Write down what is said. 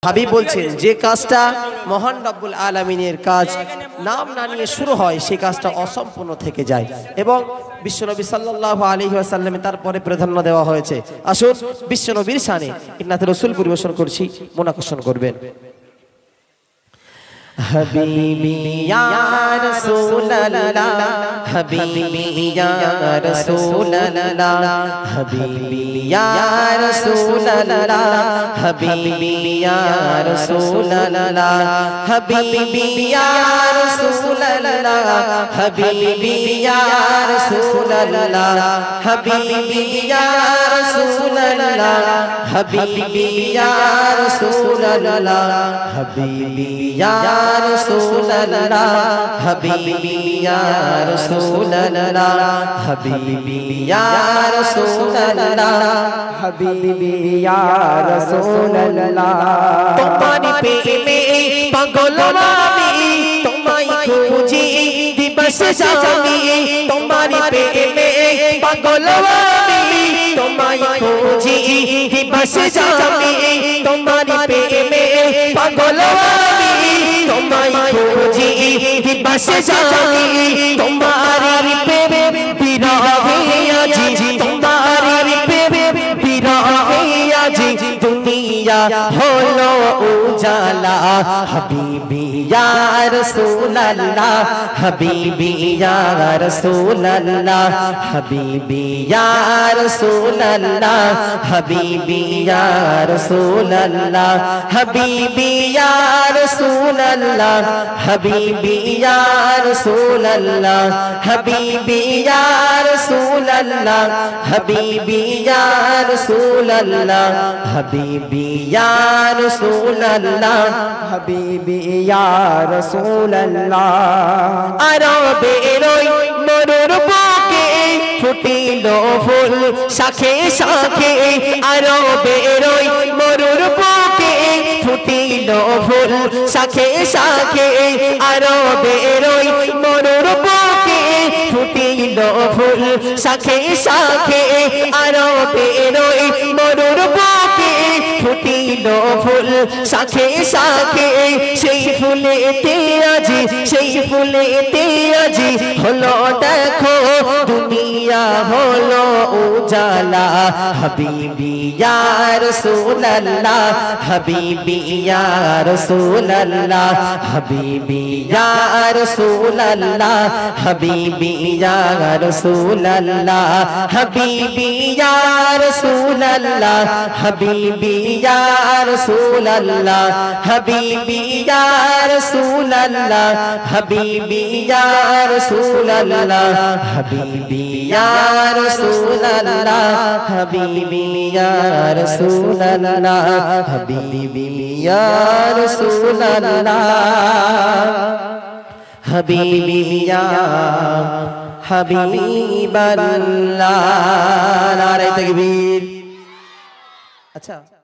হাবিব বলছেন যে কাজটা মহান রব্বুল আলামিনের কাজ নাম না নিয়ে শুরু হয় সেই কাজটা অসম্পূর্ণ থেকে যায় এবং বিশ্বনবী সাল্লাল্লাহু আলাইহি ওয়াসাল্লামে তারপরে প্রাধান্য দেওয়া হয়েছে। আসুন বিশ্বনবীর শানে ইন্নাত রাসূল পরিবেশন করছি, মনোকষণ করবেন। হাবিবি ইয়া রাসূলুল্লাহ হাবিবি ইয়া রাসূলুল্লাহ হাবিবি ইয়া রাসূলুল্লাহ হাবিবি ইয়া রাসূলুল্লাহ হাবিবি ইয়া রাসূলুল্লাহ হাবিবি ইয়া রাসূলুল্লাহ হাবিবি ইয়া রাসূলুল্লাহ হাবিবি ইয়া রাসূলুল্লাহ হাবিবি ইয়া Rasulullah Habibi ya Rasulullah Habibi ya Rasulullah Habibi ya Rasulullah Tomari preme pagol ami tomai khuji dibas jami Tomari preme pagol ami tomai khuji dibas jami Tomari preme pagol তোমায় খুঁজি দিবস জামি তোমারি প্রেমে বিরহে আজি তোমারি প্রেমে বিরহে আজি দুনিয়া হলো উজালা হাবিবি ইয়া রাসূলুল্লাহ হাবিবি ইয়া রাসূলুল্লাহ হাবিবি ইয়া রাসূলুল্লাহ হাবিবি ইয়া রাসূলুল্লাহ হাবিবি ইয়া রাসূলুল্লাহ হাবিবি ইয়া রাসূলুল্লাহ হাবিবি ইয়া রাসূলুল্লাহ হাবিবি ইয়া রাসূলুল্লাহ হাবিবি ইয়া রাসূলুল্লাহ হাবিবি ইয়া রাসূলুল্লাহ আরবের ওই মরুর বুকে ফুটিল ফুল শাখে শাখে আরবের ওই মরুর বুকে ফুটিল ফুল শাখে শাখে আরবের ওই মরুর বুকে ফুটিল ফুল শাখে শাখে আরবের ওই মরুর বুকে ফুটিল ফুল শাখে শাখে সেই ফুলেতে আজি সেই ফুলেতে আজি হলো দেখো দুনিয়া হলো উজালা হাবিবি ইয়া রাসূলুল্লাহ হাবিবি ইয়া রাসূলুল্লাহ হাবিবি ইয়া রাসূলুল্লাহ হাবিবি ইয়া রাসূলুল্লাহ হাবিবি ইয়া রাসূলুল্লাহ হাবিবি ইয়া রাসূলুল্লাহ হাবিবি ইয়া রাসূলুল্লাহ হাবিবি ইয়া রাসূলুল্লাহ হাবিবি ইয়া রাসূলুল্লাহ হাবিবি ইয়া রাসূলুল্লাহ হাবিবি ইয়া রাসূলুল্লাহ হাবিবি ইয়া হাবিবাল্লাহ নারে তাকবীর। আচ্ছা।